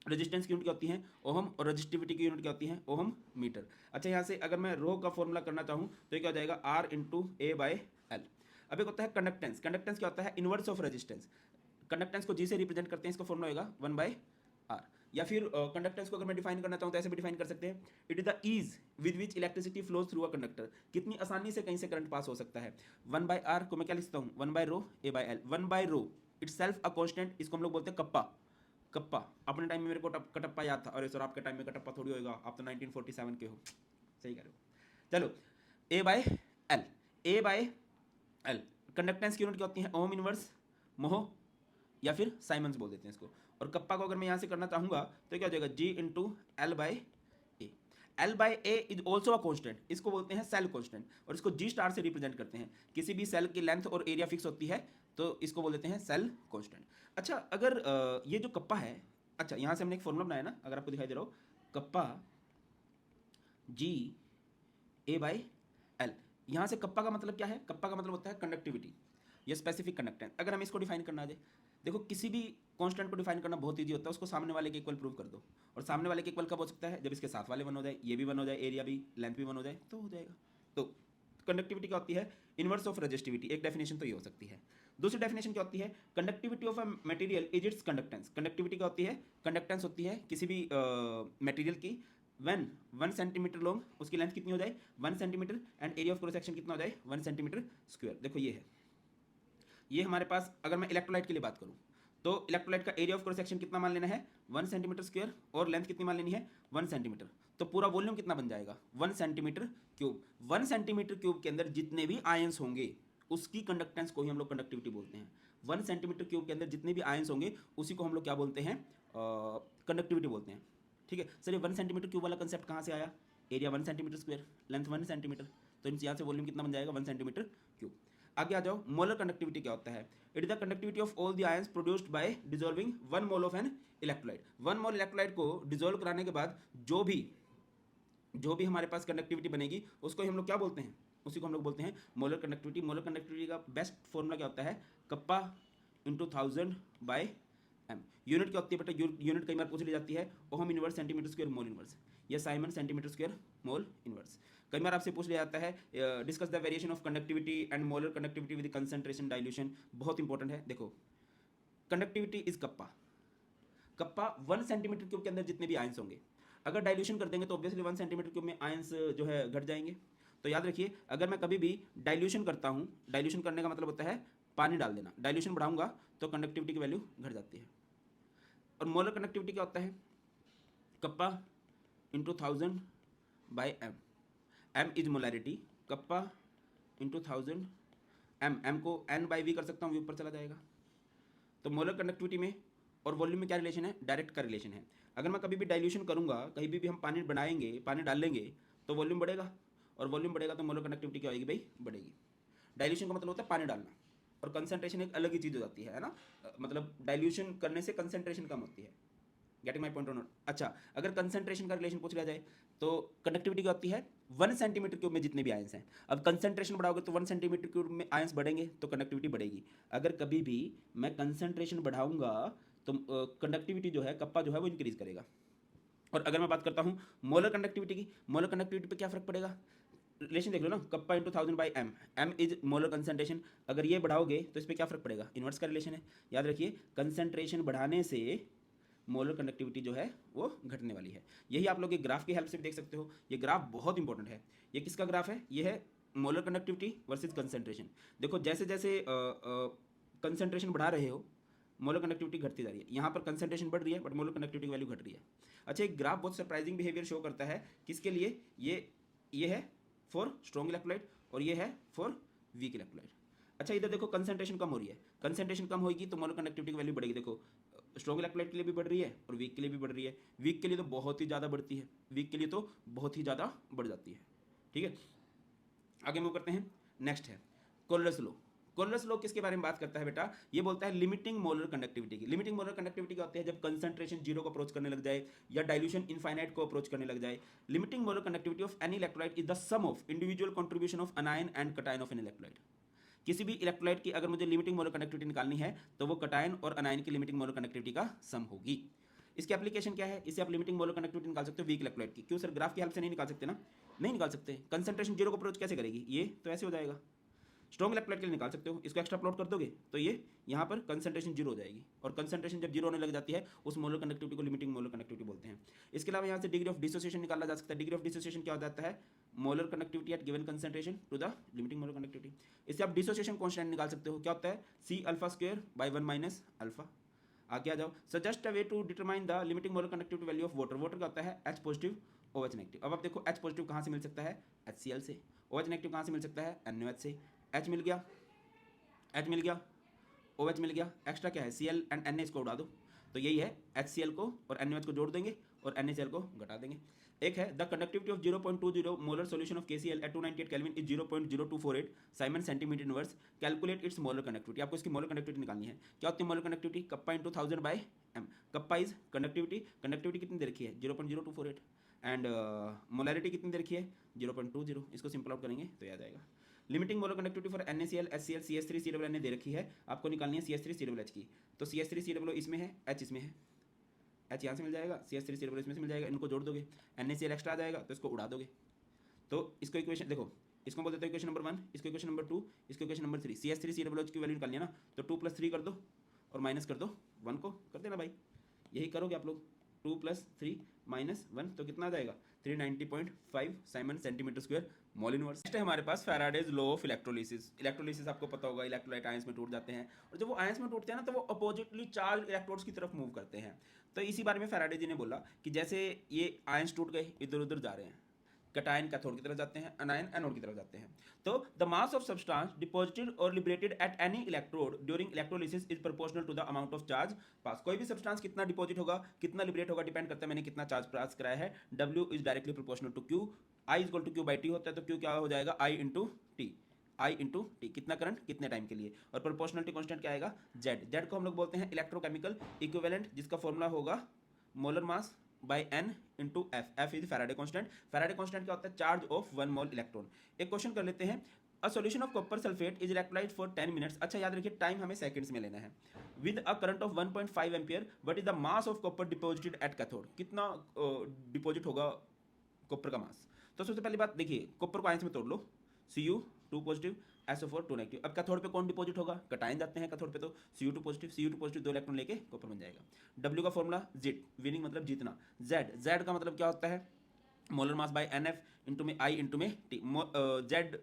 [SPEAKER 1] रेजिस्टेंस की यूनिट क्या होती है? ओहम, और रेजिस्टिविटी की यूनिट क्या होती है? Ohm metre. अच्छा, यहाँ से अगर मैं रो का फॉर्मूला करना चाहूँ तो ये क्या हो जाएगा? R into A by L. अब एक होता है कंडक्टेंस। कंडक्टेंस क्या होता है? Inverse of resistance. कंडक्टेंस को जी से रिप्रेजेंट करते हैं, इसका फॉर्मूला होगा 1/r। या फिर कंडक्टेंस को अगर मैं डिफाइन करना चाहूँ तो ऐसे भी डिफाइन कर सकते हैं, it is the ease with which electricity flows through a conductor. कितनी आसानी से कहीं से करंट पास हो सकता है। 1/r को मैं क्या लिखता हूँ? 1/ρ a/l। 1/ρ it's self a constant, इसको हम लोग बोलते हैं कप्पा। कप्पा अपने टाइम में मेरे को कटप्पा याद था, अरे सर आपके टाइम में कटप्पा थोड़ी होएगा, आप तो 1947 के हो, सही कह रहे हो। चलो A by L, A by L, conductance की यूनिट क्या होती है, ओम इनवर्स, मोह या फिर साइमंस बोल देते हैं इसको। और कप्पा को अगर मैं यहाँ से करना चाहूँगा तो क्या हो जाएगा, G into L by A. L by A is also a constant, इसको बोलते हैं सेल कॉन्स्टेंट, और इसको जी स्टार से रिप्रेजेंट करते हैं। किसी भी सेल की लेंथ और एरिया फिक्स होती है तो इसको बोल देते हैं सेल कॉन्स्टेंट। अच्छा अगर ये जो कप्पा है, अच्छा यहाँ से हमने एक फॉर्मूला बनाया ना, अगर आपको दिखाई दे रहा हो, kappa G A by L. यहाँ से कप्पा का मतलब क्या है, कप्पा का मतलब होता है कंडक्टिविटी या स्पेसिफिक कंडक्टेंस। अगर हम इसको डिफाइन करना है, देखो किसी भी कांस्टेंट को डिफाइन करना बहुत ईजी होता है, उसको सामने वाले के इक्वल प्रूव कर दो। और सामने वाले के इक्वल कब हो सकता है, जब इसके साथ वाले वन हो जाए, ये भी वन हो जाए, एरिया भी, लेंथ भी वन हो जाए, तो हो जाएगा। तो कंडक्टिविटी क्या होती है, इनवर्स ऑफ रेजिस्टिविटी, एक डेफिनेशन तो ये हो सकती है। दूसरी डेफिनेशन क्या होती है, conductivity of a material is it's conductance. Conductivity क्या होती है, कंडक्टेंस होती है किसी भी मटेरियल की व्हेन 1 सेंटीमीटर लॉन्ग, उसकी लेंथ कितनी हो जाए 1 centimetre, and area of cross section कितना हो जाए 1 सेंटीमीटर स्क्वायर। देखो ये है, ये हमारे पास, अगर मैं इलेक्ट्रोलाइट के लिए बात करूं तो इलेक्ट्रोलाइट का एरिया ऑफ क्रॉस सेक्शन कितना मान लेना है 1 सेंटीमीटर स्क्वायर, और लेंथ कितनी मान लेनी है 1 सेंटीमीटर। तो पूरा वॉल्यूम कितना बन जाएगा 1 सेंटीमीटर क्यूब। 1 सेंटीमीटर क्यूब के अंदर जितने भी आयंस होंगे उसकी कंडक्टेंस को ही हम लोग कंडक्टिविटी बोलते हैं। 1 सेंटीमीटर क्यूब के अंदर जितने भी आयंस होंगे उसी को हम लोग क्या बोलते हैं, कंडक्टिविटी बोलते हैं। ठीक है सर, ये 1 सेंटीमीटर क्यूब वाला कंसेप्ट कहाँ से आया, area 1 centimetre square, length 1 centimetre, तो यहाँ से वॉल्यूम कितना बन जाएगा 1 सेंटीमीटर क्यूब। आगे आ जाओ, मोलर कंडक्टिविटी क्या होता है, it is the conductivity of all the ions produced by dissolving 1 mole of an electrolyte. 1 mole electrolyte को डिसॉल्व कराने के बाद जो भी हमारे पास कंडक्टिविटी बनेगी उसको ही हम लोग क्या बोलते हैं, उसी को हम लोग बोलते हैं मोलर कंडक्टिविटी। मोलर कंडक्टिविटी का बेस्ट फॉर्मूला क्या होता है, kappa into 1000 by M. Unit क्या होती है बेटा, यूनिट कई बार पूछ ली जाती है, ohm inverse centimetre square mole inverse, या siemens centimetre square mole inverse. कई बार आपसे पूछ लिया जाता है discuss the variation of conductivity and molar conductivity with concentration dilution, बहुत इंपॉर्टेंट है। देखो conductivity is kappa, kappa 1 centimetre cube के अंदर जितने भी आयंस होंगे, अगर डाइल्यूशन कर देंगे तो ऑब्वियसली 1 सेंटीमीटर क्यूब में आयंस जो है घट जाएंगे। तो याद रखिए, अगर मैं कभी भी डाइल्यूशन करता हूँ, डाइल्यूशन करने का मतलब होता है पानी डाल देना, डाइल्यूशन बढ़ाऊंगा तो कंडक्टिविटी की वैल्यू घट जाती है। और मोलर कंडक्टिविटी क्या होता है, kappa into 1000 by M. M is molarity, kappa into 1000 M, M को एन बाई वी कर सकता हूँ, वी ऊपर चला जाएगा। तो मोलर कंडक्टिविटी में और वॉल्यूम में क्या रिलेशन है, डायरेक्ट का रिलेशन है। अगर मैं कभी भी डाइल्यूशन करूँगा, कहीं भी हम पानी बनाएंगे, पानी डाल लेंगे तो वॉल्यूम बढ़ेगा, और वॉल्यूम बढ़ेगा तो मोलर कंडक्टिविटी क्या होगी भाई, बढ़ेगी। डाइल्यूशन का मतलब होता है पानी डालना, और कंसंट्रेशन एक अलग ही चीज़ हो जाती है ना, मतलब डाइल्यूशन करने से कंसंट्रेशन कम होती है। गेटिंग माई पॉइंट और नॉट। अच्छा अगर कंसंट्रेशन का रिलेशन पूछ लिया जाए तो कंडक्टिविटी क्या होती है 1 सेंटीमीटर क्यूब में जितने भी आयंस हैं। अब कंसंट्रेशन बढ़ाओगे तो 1 सेंटीमीटर क्यूब में आयंस बढ़ेंगे तो कंडक्टिविटी बढ़ेगी। अगर कभी भी मैं कंसंट्रेशन बढ़ाऊंगा तो कंडक्टिविटी जो है, कप्पा जो है वो इंक्रीज करेगा। और अगर मैं बात करता हूँ मोलर कंडक्टिविटी की, मोलर कंडक्टिविटी पे क्या फर्क पड़ेगा, रिलेशन देख लो ना, kappa into 1000 by M, M is molar concentration. अगर ये बढ़ाओगे तो इस पर क्या फर्क पड़ेगा, इन्वर्स का रिलेशन है। याद रखिए कंसंट्रेशन बढ़ाने से मोलर कंडक्टिविटी जो है वो घटने वाली है। यही आप लोग एक ग्राफ की हेल्प से भी देख सकते हो, ये ग्राफ बहुत इंपॉर्टेंट है। ये किसका ग्राफ है, ये है मोलर कंडक्टिविटी वर्सेस कंसंट्रेशन। देखो जैसे जैसे कंसंट्रेशन बढ़ा रहे हो मोलर कंडक्टिविटी घटती जा रही है, यहाँ पर कंसंट्रेशन बढ़ रही है बट मोलर कंडक्टिविटी की वैल्यू घट रही है। अच्छा एक ग्राफ बहुत सरप्राइजिंग बिहेवियर शो करता है, किसके लिए, ये है फॉर स्ट्रॉन्ग इलेक्ट्रोलाइट और ये है फॉर वीक इलेक्ट्रोलाइट। अच्छा इधर देखो कंसंट्रेशन कम हो रही है, कंसंट्रेशन कम होगी तो मोलर कंडक्टिविटी की वैल्यू बढ़ेगी। देखो स्ट्रॉन्ग इलेक्ट्रोलाइट के लिए भी बढ़ रही है और वीक के लिए भी बढ़ रही है, वीक के लिए तो बहुत ही ज़्यादा बढ़ती है, वीक के लिए तो बहुत ही ज़्यादा बढ़ जाती है। ठीक है आगे मूव करते हैं, नेक्स्ट है कोलरस लॉ। कोलरस लॉ किसके बारे में बात करता है बेटा, ये बोलता है लिमिटिंग मोलर कंडक्टिविटी की। लिमिटिंग मोलर कंडक्टिविटी क्या होती है, जब कंसंट्रेशन जीरो को अप्रोच करने लग जाए या डाइल्यूशन इनफाइनाइट को अप्रोच करने लग जाए। Limiting molar conductivity of any electrolyte is the sum of individual contribution of anion and cation of an electrolyte. किसी भी इलेक्ट्रोलाइट की अगर मुझे लिमिटिंग मोलर कंडक्टिविटी निकालनी है तो वो कटायन और अनायन की लिमिटिंग मोलर कंडक्टिविटी का सम होगी। इसकी एप्लीकेशन क्या है, इसे आप लिमिटिंग मोलर कंडक्टिविटी निकाल सकते हो वीक इलेक्ट्रोलाइट की। क्यों सर, ग्राफ की हेल्प से नहीं निकाल सकते ना, नहीं निकाल सकते, कंसंट्रेशन जीरो को अप्रोच कैसे करेगी, ये तो ऐसे हो जाएगा। स्ट्रॉन्ग इलेक्ट्रोलाइट के लिए निकाल सकते हो, इसको एक्स्ट्रा प्लॉट कर दोगे तो ये यहाँ पर कंसंट्रेशन जीरो हो जाएगी, और कंसंट्रेशन जब जीरो होने लग जाती है उस मोलर कंडक्टिविटी को लिमिटिंग मोलर कंडक्टिविटी बोलते हैं। इसके अलावा यहाँ से डिग्री ऑफ डिसोसिएशन निकाला जा सकता है। डिग्री ऑफ डिसोसिएशन क्या हो जाता है, molar conductivity at given concentration to the limiting molar conductivity. इससे आप डिसोसिएशन कांस्टेंट निकाल सकते हो, क्या होता है C alpha square by 1 minus alpha. आगे आ जाओ, suggest a way to determine the limiting molar conductivity value of water. Water का होता है H पॉजिटिव OH नेगेटिव। अब आप देखो H पॉजिटिव कहाँ से मिल सकता है HCl से, OH नेगेटिव कहाँ से मिल सकता है NaOH से। H मिल गया, H मिल गया, OH मिल गया, एक्स्ट्रा क्या है Cl एंड Na, इसको उड़ा दो, तो यही है HCl को और NaOH को जोड़ देंगे और NaCl को घटा देंगे। एक है the conductivity of 0.20 molar solution of KCl at 298 kelvin is 0.0248 siemens centimetre inverse. Calculate its molar conductivity. आपको इसकी मोलर कंडक्टिविटी निकालनी है। क्या होती है molar conductivity? Kappa into 1000 by m। Kappa is conductivity, conductivity कितनी दे रखी है 0.0248 एंड मोलैरिटी कितनी दे रखी है 0.20। इसको सिंपल आउट करेंगे तो याद आएगा। Limiting molar conductivity for NaCl HCl CH3 COO दे रखी है, आपको निकालनी है CH3 COOH की। तो CH3 COO इसमें है, H इसमें है, H यहाँ से मिल जाएगा, CH3 COO इसमें से मिल जाएगा, इनको जोड़ दोगे, NaCl एक्स्ट्रा आ जाएगा तो इसको उड़ा दोगे। तो इसको इक्वेशन देखो, इसको बोल देते हैं इक्वेशन नंबर 1, इसको इक्वेशन नंबर 2, इसको इक्वेशन नंबर 3। CH3 COOH की वैल्यू निकालनी है ना, तो 2 + 3 कर दो और माइनस कर दो 1 को, कर देना भाई, यही करोगे आप लोग। 2 + 3 - 1 तो कितना आ जाएगा 390.5 siemens centimetre square mole inverse. Next है हमारे पास Faraday's law of electrolysis. Electrolysis आपको पता होगा, इलेक्ट्रोलाइट आयंस में टूट जाते हैं और जब वो आयंस में टूटते हैं ना तो वो अपोजिटली चार्ज इलेक्ट्रोड्स की तरफ मूव करते हैं। तो इसी बारे में फैराडे जी ने बोला कि जैसे ये आयंस टूट गए, इधर उधर जा रहे हैं, कटायन कैथोड की तरफ जाते हैं, अनायन एनोड की तरफ जाते हैं। तो the mass of substance deposited or liberated at any electrode during electrolysis is proportional to the amount of charge pass. कोई भी सब्सटेंस कितना डिपॉजिट होगा, कितना लिबरेट होगा, डिपेंड करता है मैंने कितना चार्ज पास कराया है। W is directly proportional to Q। I is equal to Q/T होता है, तो Q क्या हो जाएगा I into T. I into T, कितना करंट कितने टाइम के लिए, और प्रोपोर्शनलिटी कांस्टेंट क्या आएगा Z। Z को हम लोग बोलते हैं इलेक्ट्रोकेमिकल इक्विवेलेंट, जिसका फॉर्मूला होगा molar mass by n into F. F is Faraday constant. Faraday constant क्या होता है चार्ज ऑफ 1 मोल इलेक्ट्रॉन। एक क्वेश्चन कर लेते हैं, a solution of copper sulphate is electrolyte for 10 minutes. अच्छा याद रखिए टाइम हमें सेकंड्स में लेना है। With a current of 1.5 ampere what is the mass of copper deposited at cathode. कितना डिपॉजिट होगा कॉपर का मास। तो सबसे पहली बात देखिए, कॉपर को आयंस में तोड़ लो, Cu 2 पॉजिटिव, SO4 2 नेगेटिव। अब कैथोड पे कौन डिपॉजिट होगा, कटायन जाते हैं कैथोड पे, तो Cu2 पॉजिटिव 2 इलेक्ट्रॉन लेके कॉपर बन जाएगा। W का फॉर्मूला जिट, विनिंग मतलब जीतना। Z का मतलब क्या होता है molar mass by NF into में I इंटू में T। Z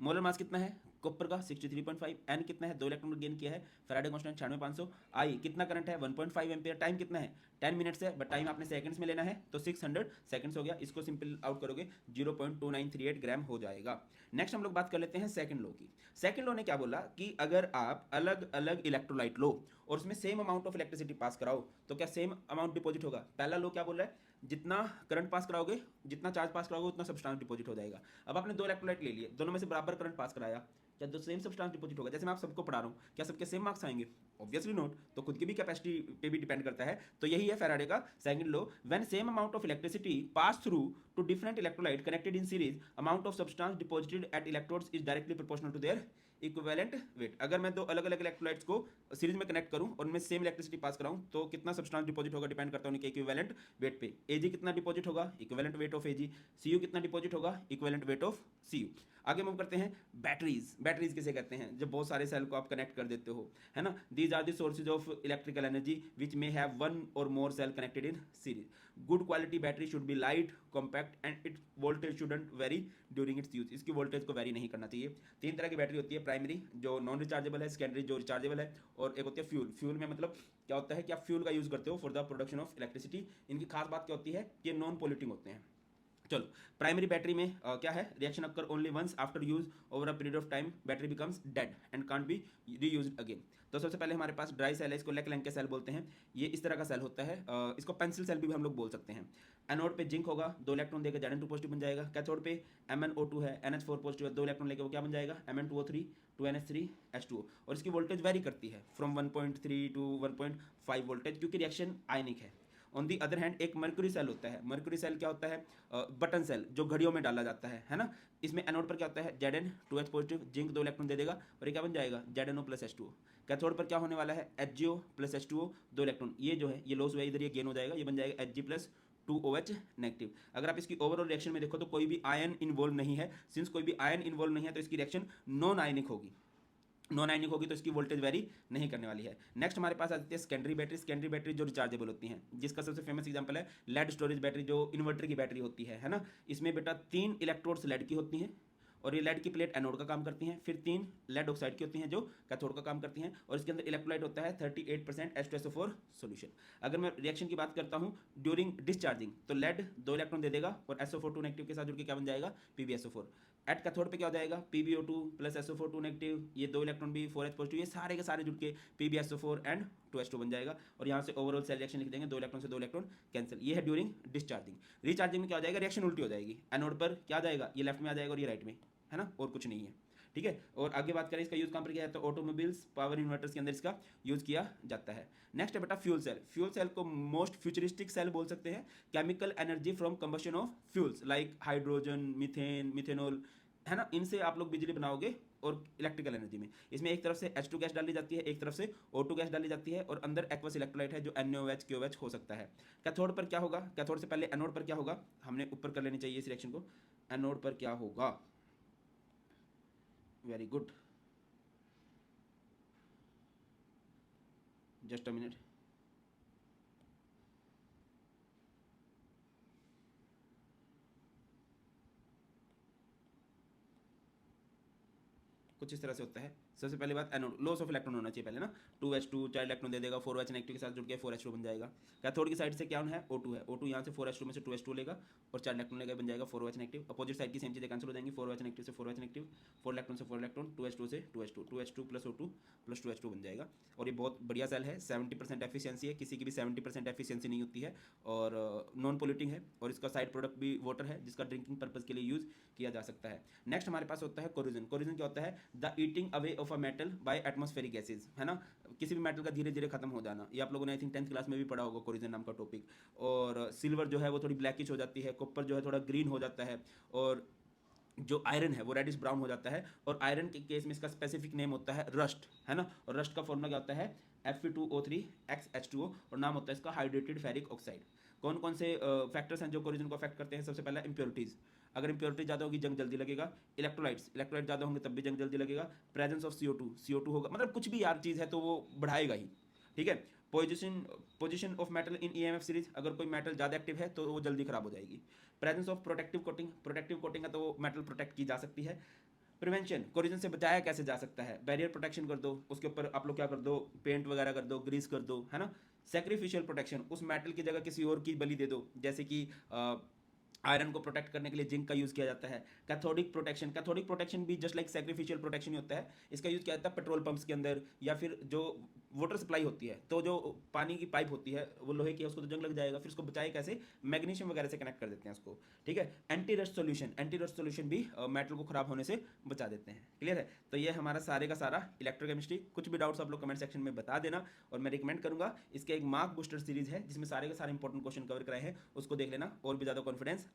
[SPEAKER 1] मोलर मास कितना है कॉपर का 63.5, N कितना है 2 इलेक्ट्रॉन गेन किया है, फैराडे कांस्टेंट 96,500, I कितना करंट है 1.5 एम्पियर, टाइम कितना है 10 मिनट्स है, बट टाइम आपने सेकंड्स में लेना है तो 600 सेकंड्स हो गया। इसको सिंपल आउट करोगे 0.2938 ग्राम हो जाएगा। नेक्स्ट हम लोग बात कर लेते हैं सेकंड लॉ की। सेकंड लॉ ने क्या बोला कि अगर आप अलग अलग इलेक्ट्रोलाइट लो और उसमें सेम अमाउंट ऑफ इलेक्ट्रिसिटी पास कराओ तो क्या सेम अमाउंट डिपॉजिट होगा। पहला लॉ क्या बोल रहा है, जितना करंट पास कराओगे, जितना चार्ज पास कराओगे उतना सब्सटेंस डिपॉजिट हो जाएगा। अब आपने 2 इलेक्ट्रोलाइट ले लिए, दोनों में से बराबर करंट पास कराया, क्या दो सेम सब्सटेंस डिपॉजिट होगा। जैसे मैं आप सबको पढ़ा रहा हूँ, क्या सबके सेम मार्क्स आएंगे, ऑब्वियसली नॉट। तो खुद की भी कैपेसिटी पे भी डिपेंड करता है। तो यही है फैराडे का second law, when same amount of electricity pass through two different electrolyte connected in series, amount of substance deposited at electrodes is directly proportional to their equivalent weight. अगर मैं 2 अलग अलग इलेक्ट्रोलाइट्स को सीरीज में connect करूं और उनमें same electricity pass कराऊं तो कितना सब्सटेंस डिपॉजिट होगा डिपेंड करता है उनके इक्विवेलेंट वेट पे। Ag कितना डिपॉजिट होगा, equivalent weight of Ag। Cu कितना डिपॉजिट होगा, इक्विवेलेंट वेट ऑफ Cu। आगे मूव करते हैं बैटरीज। बैटरीज किसे कहते हैं, जब बहुत सारे सेल को आप कनेक्ट कर देते हो, है ना। These are the sources of electrical energy which may have 1 or more cell connected in series. Good quality battery should be light, compact and it voltage shouldn't vary during its use. इसकी voltage को vary नहीं करना चाहिए। 3 तरह की battery होती है, primary जो नॉन रिचार्जेबल है, सेकेंडरी जो रिचार्जेबल है, और एक होती है फ्यूल। फ्यूल में मतलब क्या होता है कि आप फ्यूल का यूज करते हो for the production of electricity. इनकी खास बात क्या होती है कि नॉन पोल्यूटिंग होते हैं। चलो, प्राइमरी बैटरी में क्या है, reaction occur only once after use over a period of time battery becomes dead and can't be reused again. तो सबसे पहले हमारे पास ड्राई सेल है, इसको लेक लेंथ के सेल बोलते हैं। ये इस तरह का सेल होता है, इसको पेंसिल सेल भी हम लोग बोल सकते हैं। एनोड पे जिंक होगा, 2 इलेक्ट्रॉन देगा, Zn2 पॉजिटिव बन जाएगा। कैथोड पे MnO2 है, NH4 पॉजिटिव है, 2 इलेक्ट्रॉन लेके वो क्या बन जाएगा Mn2O3 2NH3 H2O। और इसकी वोल्टेज वेरी करती है फ्रॉम 1.3 टू 1.5 वोल्टेज, क्योंकि रिएक्शन आयनिक है। ऑन दी अदर हैंड एक मर्क्यूरी सेल होता है। मर्क्यूरी सेल क्या होता है, बटन सेल जो घड़ियों में डाला जाता है ना। इसमें एनोड पर क्या होता है Zn 2H positive, zinc 2 electron दे देगा और ये क्या बन जाएगा ZnO प्लस H2O। कैथोड पर क्या होने वाला है HgO प्लस H2O 2 इलेक्ट्रॉन, ये जो है ये लॉस हुआ, इधर ये गेन हो जाएगा, ये बन जाएगा Hg प्लस 2OH नेगेटिव। अगर आप इसकी ओवरऑल रिएक्शन में देखो तो कोई भी आयन इन्वॉल्व नहीं है। सिंस कोई भी आयन इन्वॉल्व नहीं है तो इसकी रिएक्शन नॉन आयनिक होगी। नॉन आयनिक होगी तो इसकी वोल्टेज वेरी नहीं करने वाली है। नेक्स्ट हमारे पास आती है सेकेंडरी बैटरी। सेकेंडरी बैटरी जो रिचार्जेबल होती हैं, जिसका सबसे फेमस एग्जांपल है लेड स्टोरेज बैटरी, जो इन्वर्टर की बैटरी होती है ना। इसमें बेटा 3 इलेक्ट्रोड्स लेड की होती हैं और ये लेड की प्लेट एनोड का काम करती हैं, फिर 3 लेड ऑक्साइड की होती हैं जो कैथोड का काम करती हैं, और इसके अंदर इलेक्ट्रोलाइट होता है 38% H2SO4 सॉल्यूशन। अगर मैं रिएक्शन की बात करता हूँ ड्यूरिंग डिस्चार्जिंग, तो लेड 2 इलेक्ट्रॉन दे देगा और SO4 नेगेटिव के साथ जुड़ के क्या बन जाएगा, PbSO4। एट कैथोड पे क्या हो जाएगा, PbO2 प्लस SO4 नेगेटिव, ये 2 इलेक्ट्रॉन भी 4H पॉजिटिव, ये सारे के सारे जुड़ के PbSO4 एंड 2H2 बन जाएगा। और यहाँ से ओवरऑल सेल रिएक्शन लिख देंगे, 2 इलेक्ट्रॉन से 2 इलेक्ट्रॉन कैंसिल। ये है ड्यूरिंग डिस्चार्जिंग। रिचार्जिंग में क्या हो जाएगा, रिएक्शन उल्टी हो जाएगी, एनोड पर क्या आ जाएगा, ये लेफ्ट में आ जाएगा और ये राइट में, है ना, और कुछ नहीं है। ठीक है, और आगे बात करें इसका यूज कहाँ पर किया जाता है, ऑटोमोबाइल्स, पावर इन्वर्टर्स के अंदर इसका यूज किया जाता है। नेक्स्ट है बेटा फ्यूल सेल। फ्यूल सेल को मोस्ट फ्यूचरिस्टिक सेल बोल सकते हैं। Chemical energy from combustion of fuels like hydrogen, methane, methanol, है ना, इनसे आप लोग बिजली बनाओगे और इलेक्ट्रिकल एनर्जी में इसमें एक तरफ से H2 गैस डाली जाती है, एक तरफ से O2 गैस डाली जाती है, और अंदर एक्वस इलेक्ट्रोलाइट है जो NaOH KOH हो सकता है। कैथोड पर क्या होगा, कैथोड से पहले एनोड पर क्या होगा, हमने ऊपर कर लेनी चाहिए इस रिएक्शन को। एनोड पर क्या होगा, very good, just a minute. कुछ इस तरह से होता है। सबसे पहली बात एनोड, लॉस ऑफ इलेक्ट्रॉन होना चाहिए पहले ना। 2H2 4 इलेक्ट्रॉन दे देगा, 4OH नेगेटिव के साथ जुड़ के 4H2 बन जाएगा। कैथोड की साइड से क्या है, O2 है, O2 यहाँ से 4H2 में से 2H2 लेगा और 4 इलेक्ट्रॉन लेगा, बन जाएगा 4OH नेगेटिव। अपोजिट साइड की सेम चीज़ें कैंसिल हो जाएंगी, 4OH नेगेटिव से 4OH नेगेटिव, 4 इलेक्ट्रॉन से 4 इलेक्ट्रॉन, 2H2 से 2H2, 2H2 plus O2 plus 2H2 बन जाएगा। और ये बहुत बढ़िया सेल है, 70% एफिशिएंसी है, किसी की भी 70% एफिशिएंसी नहीं होती है, और नॉन पोल्यूटिंग है, और इसका साइड प्रोडक्ट भी वाटर है जिसका ड्रिंकिंग पर्पज के लिए यूज़ किया जा सकता है। नेक्स्ट हमारे पास होता है कोरोजन। कोरोजन क्या होता है, the eating away of a metal by atmospheric gases, है ना, किसी भी मेटल का धीरे धीरे खत्म हो जाना। ये आप लोगों ने आई थिंक 10th क्लास में भी पढ़ा होगा कोरोजन नाम का टॉपिक। और सिल्वर जो है वो थोड़ी ब्लैकिश हो जाती है, कॉपर जो है थोड़ा ग्रीन हो जाता है, और जो आयरन है वो रेडिश ब्राउन हो जाता है। और आयरन के केस में इसका स्पेसिफिक नेम होता है रस्ट, है ना, और रस्ट का फॉर्मूला क्या होता है, Fe2O3X H2O, और नाम होता है इसका हाइड्रेटेड फेरिक ऑक्साइड। कौन कौन से फैक्टर्स हैं जो कोरोजन को अफेक्ट करते हैं, सबसे पहला इंप्योरिटीज़, अगर इंप्योरिटी ज़्यादा होगी जंग जल्दी लगेगा। इलेक्ट्रोलाइट्स, इलेक्ट्रोलाइट ज़्यादा होंगे तब भी जंग जल्दी लगेगा। प्रेजेंस ऑफ CO2 होगा, मतलब कुछ भी यार चीज़ है तो वो बढ़ाएगा ही। ठीक है, position of metal in EMF series, अगर कोई मेटल ज़्यादा एक्टिव है तो वो जल्दी खराब हो जाएगी। Presence of protective coating, protective coating है तो वो मेटल प्रोटेक्ट की जा सकती है। प्रिवेंशन, कोरिजन से बचाया कैसे जा सकता है, बैरियर प्रोटेक्शन कर दो, उसके ऊपर आप लोग क्या कर दो, पेंट वगैरह कर दो, ग्रीस कर दो, है ना। सेक्रीफिशियल प्रोटेक्शन, उस मेटल की जगह किसी और की बलि दे दो, जैसे कि आयरन को प्रोटेक्ट करने के लिए जिंक का यूज़ किया जाता है। कैथोडिक प्रोटेक्शन, कैथोडिक प्रोटेक्शन भी जस्ट लाइक सैक्रिफिशियल प्रोटेक्शन ही होता है। इसका यूज़ किया जाता है पेट्रोल पंप्स के अंदर, या फिर जो वाटर सप्लाई होती है, तो जो पानी की पाइप होती है वो लोहे की है, उसको तो जंग लग जाएगा, फिर उसको बचाए कैसे, मैग्नीशियम वगैरह से कनेक्ट कर देते हैं उसको। ठीक है, anti rust solution, anti rust solution भी मेटल को खराब होने से बचा देते हैं। क्लियर है, तो ये हमारा सारे का सारा इलेक्ट्रोकेमिस्ट्री। कुछ भी डाउट्स आप लोग कमेंट सेक्शन में बता देना, और मैं रिकमेंड करूंगा इसके एक मार्क बूस्टर सीरीज है जिसमें सारे के सारे इंपॉर्टेंट क्वेश्चन कवर कराए हैं, उसको देख लेना और भी ज़्यादा कॉन्फिडेंस